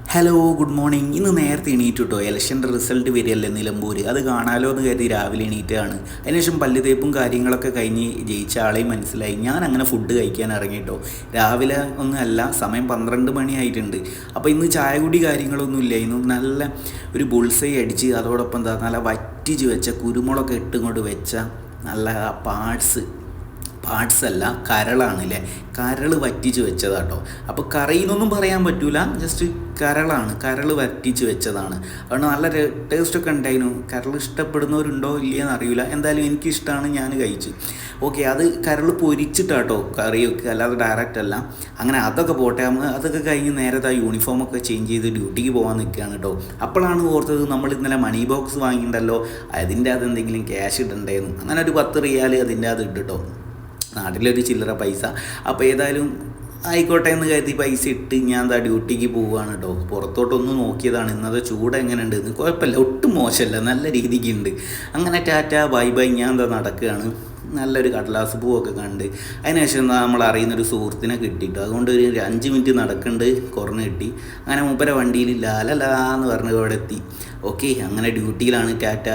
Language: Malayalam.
Hello good morning. ഇന്ന് നേരത്തെ എണീറ്റ് കേട്ടോ. ഇലക്ഷൻ്റെ റിസൾട്ട് വരികയല്ലേ നിലമ്പൂർ. അത് കാണാലോ എന്ന് കരുതി രാവിലെ എണീറ്റാണ്. അതിനുശേഷം പല്ല് തേപ്പും കാര്യങ്ങളൊക്കെ കഴിഞ്ഞ് ജയിച്ച ആളെയും മനസ്സിലായി. ഞാൻ അങ്ങനെ ഫുഡ് കഴിക്കാൻ ഇറങ്ങിയിട്ടോ. രാവിലെ ഒന്നും അല്ല, സമയം 12 മണി ആയിട്ടുണ്ട്. അപ്പോൾ ഇന്ന് ചായ കുടി കാര്യങ്ങളൊന്നും ഇല്ല. ഇന്ന് നല്ല ഒരു ബുൾസൈ അടിച്ച് അതോടൊപ്പം എന്താ നല്ല വറ്റിച്ച് വെച്ച കുരുമുളക് ഇട്ടുകൊണ്ട് വെച്ച നല്ല പാർട്സ് അല്ല, കരളാണല്ലേ. കരൾ വറ്റിച്ച് വെച്ചതാട്ടോ. അപ്പോൾ കറിയെന്നൊന്നും പറയാൻ പറ്റൂല, ജസ്റ്റ് കരൾ വറ്റിച്ച് വെച്ചതാണ്. അതുകൊണ്ട് നല്ല ടേസ്റ്റൊക്കെ ഉണ്ടായിരുന്നു. കരൾ ഇഷ്ടപ്പെടുന്നവരുണ്ടോ ഇല്ലയെന്ന് അറിയില്ല, എന്തായാലും എനിക്കിഷ്ടമാണ്, ഞാൻ കഴിച്ചു. ഓക്കെ, അത് കരൾ പൊരിച്ചിട്ടാട്ടോ കറി വെക്കുക, അല്ലാതെ ഡയറക്റ്റ് അല്ല. അങ്ങനെ അതൊക്കെ പോട്ടെ. അതൊക്കെ കഴിഞ്ഞ് നേരത്തെ യൂണിഫോമൊക്കെ ചേഞ്ച് ചെയ്ത് ഡ്യൂട്ടിക്ക് പോകാൻ നിൽക്കുകയാണ് കേട്ടോ. അപ്പോഴാണ് ഓർത്തത് നമ്മൾ ഇന്നലെ മണി ബോക്സ് വാങ്ങിയിട്ടുണ്ടല്ലോ, അതിൻ്റെ അത് എന്തെങ്കിലും ക്യാഷ് ഇടണ്ടായിരുന്നു. അങ്ങനെ ഒരു 10 റിയാൽ അതിൻ്റെ അത് ഇട്ടിട്ടോ. നാട്ടിലൊരു ചില്ലറ പൈസ. അപ്പോൾ ഏതായാലും ആയിക്കോട്ടെ എന്ന് കരുതി പൈസ ഇട്ട് ഞാൻ എന്താ ഡ്യൂട്ടിക്ക് പോവുകയാണ് കേട്ടോ. പുറത്തോട്ടൊന്ന് നോക്കിയതാണ് ഇന്നത്തെ ചൂട് എങ്ങനെ ഉണ്ട്. കുഴപ്പമില്ല, ഒട്ടും മോശമല്ല, നല്ല രീതിക്കുണ്ട്. അങ്ങനെ ടാറ്റ ബൈ ബൈ, ഞാൻ എന്താ നടക്കുകയാണ്. നല്ലൊരു കടലാസ് പൂവൊക്കെ കണ്ട് അതിനുശേഷം എന്താ നമ്മൾ അറിയുന്നൊരു സുഹൃത്തിനെ കിട്ടിയിട്ടു. അതുകൊണ്ട് ഒരു 5 മിനിറ്റ് നടക്കുന്നുണ്ട്, കുറഞ്ഞ് കിട്ടി. അങ്ങനെ മൂപ്പരെ വണ്ടിയിൽ ലാലലാന്ന് പറഞ്ഞ് അവിടെ എത്തി. ഓക്കെ, അങ്ങനെ ഡ്യൂട്ടിയിലാണ്. ടാറ്റ.